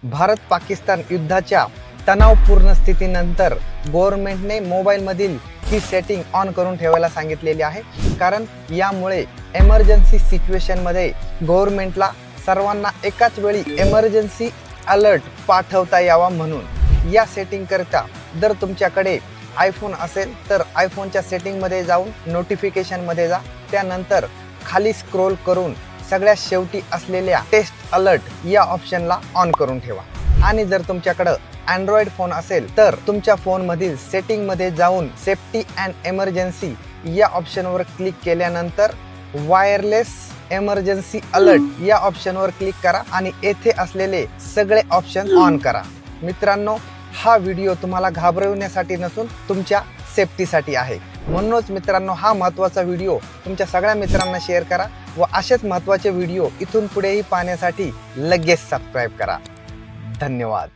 भारत पाकिस्तान युद्धाच्या तणावपूर्ण स्थितीनंतर गव्हर्नमेंटने मोबाईलमधील ही सेटिंग ऑन करून ठेवायला सांगितलेली आहे। कारण यामुळे एमर्जन्सी सिच्युएशनमध्ये गव्हर्नमेंटला सर्वांना एकाच वेळी एमर्जन्सी अलर्ट पाठवता यावा म्हणून या सेटिंग करता जर तुमच्याकडे आयफोन असेल तर आयफोनच्या सेटिंगमध्ये जाऊन नोटिफिकेशनमध्ये जा, त्यानंतर खाली स्क्रोल करून सगळ्यात शेवटी असलेल्या टेस्ट अलर्ट या ऑप्शनला ऑन करून ठेवा। आणि जर तुमच्याकडे अँड्रॉइड फोन असेल तर तुमच्या फोनमधील सेटिंगमध्ये जाऊन सेफ्टी अँड एमर्जन्सी या ऑप्शनवर क्लिक केल्यानंतर वायरलेस एमर्जन्सी अलर्ट या ऑप्शनवर क्लिक करा आणि येथे असलेले सगळे ऑप्शन ऑन करा। मित्रांनो, हा व्हिडिओ तुम्हाला घाबरवण्यासाठी नसून तुमच्या सेफ्टीसाठी आहे। म्हणूनच मित्रांनो, हा महत्त्वाचा व्हिडिओ तुमच्या सगळ्या मित्रांना शेअर करा व असेच महत्त्वाचे व्हिडिओ इथून पुढेही पाहण्यासाठी लगेच सबस्क्राईब करा। धन्यवाद।